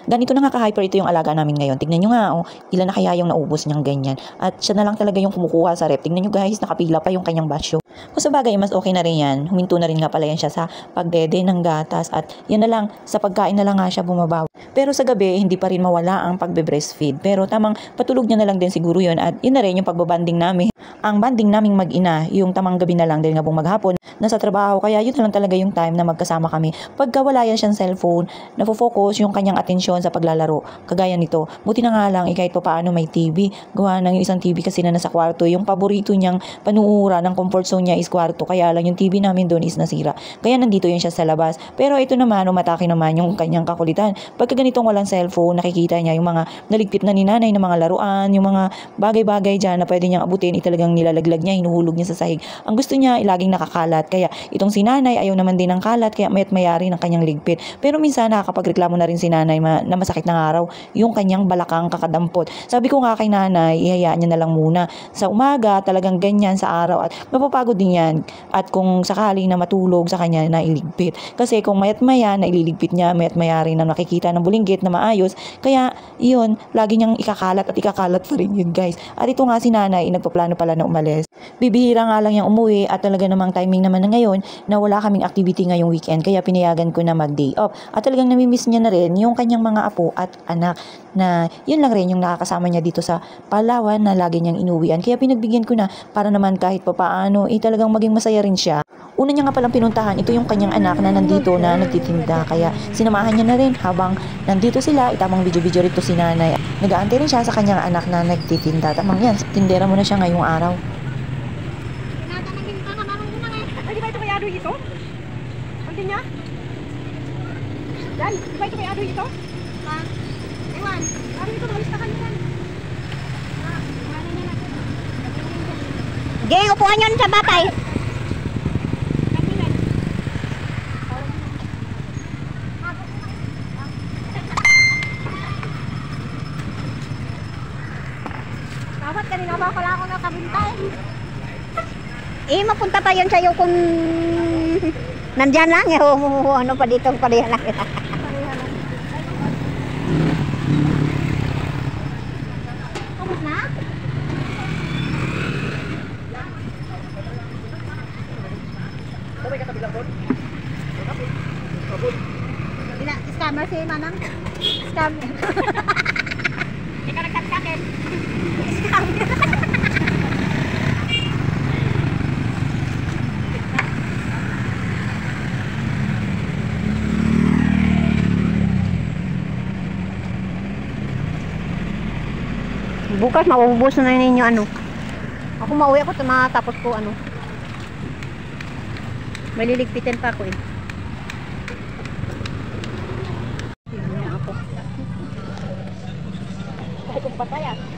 Ganito na nga ka-hyper ito yung alaga namin ngayon. Tignan nyo nga, oh, ilan na kaya yung naubos niyang ganyan. At siya na lang talaga yung kumukuha sa rep. Tignan nyo guys, nakapila pa yung kanyang basyo. Kung sa bagay, mas okay na rin yan. Huminto na rin nga pala yan siya sa pagdede ng gatas. At yan na lang, sa pagkain na lang nga siya bumabawi. Pero sa gabi, hindi pa rin mawala ang pagbe-breastfeed. Pero tamang patulog niya na lang din siguro yun. At yun na rin yung pagbabanding namin. Ang banding naming mag-ina, yung tamang gabi na lang din nga pong maghapon, nasa trabaho. Kaya yun na lang talaga yung time na magkasama kami. Pagka wala yan siyang cellphone, nafo-focus yung kanyang atensyon sa paglalaro. Kagaya nito, buti na nga lang, kahit pa paano may TV. Gawa ng yung isang TV kasi na nasa kwarto. Yung paborito niyang panuura ng comfort zone niya is kwarto. Kaya lang yung TV namin doon is nasira. Kaya nandito yun siya sa labas. Pero ito naman, umatake naman yung kanyang kakulitan. Pagka ganitong walang cellphone, nakikita niya yung mga naligpit na ni nanay na mga laruan, yung mga bagay-bagay dyan na pwede niyang abutin, talagang nilalaglag niya, hinuhulog niya sa sahig. Ang gusto niya, laging nakakalat. Kaya itong si nanay, ayaw naman din ng kalat, kaya mayat mayari ng kanyang ligpit. Pero minsan nakakapagreklamo na rin si nanay na masakit ng araw yung kanyang balakang kakadampot. Sabi ko nga kay nanay, ihayaan niya na lang muna. Sa umaga, talagang ganyan sa araw at mapapagod din yan. At kung sakali na matulog sa kanya na iligpit. Kasi kung mayat maya na ililigpit niya, mayat mayari na nakikita ng bulinggit na maayos, kaya yun, lagi niyang ikakalat at ikakalat pa rin yun guys. At ito nga si nanay, nagpaplano pala na umalis. Bibihira nga lang yung umuwi at talaga namang timing naman na ngayon na wala kaming activity ngayong weekend kaya pinayagan ko na mag-day off. At talagang namimiss niya na rin yung kanyang mga apo at anak na yun lang rin yung nakakasama niya dito sa Palawan na lagi niyang inuwian. Kaya pinagbigyan ko na para naman kahit papaano talagang maging masaya rin siya. Una niya nga palang pinuntahan, ito yung kanyang anak na nandito na nagtitinda. Kaya sinamahan niya na rin habang nandito sila, itamang video-video rito si nanay. Nag-aantay rin siya sa kanyang anak na nagtitinda. Tamang yan, tindera mo na siya ngayong araw. Di ba ito kay Adoy ito? Pagkin niya? Yan, di ba ito kay Adoy ito? Ha? Ewan, Adoy ito, malistakan niya yan. Geng, upuan yun sa batay. Dapat kanina ba pala ako nakabintay? Mapunta pa yun sa'yo kung nandyan lang. Ano pa dito, pareha lang. Kamus na? Scammer si Manang. Scammer. Ikaw nagsasakin. Scammer. Bukas maubos na ninyo ano. Ako mauwi ako matapos ko ano. May liligpitin pa ako eh. Ako. Kahit kung patay ah.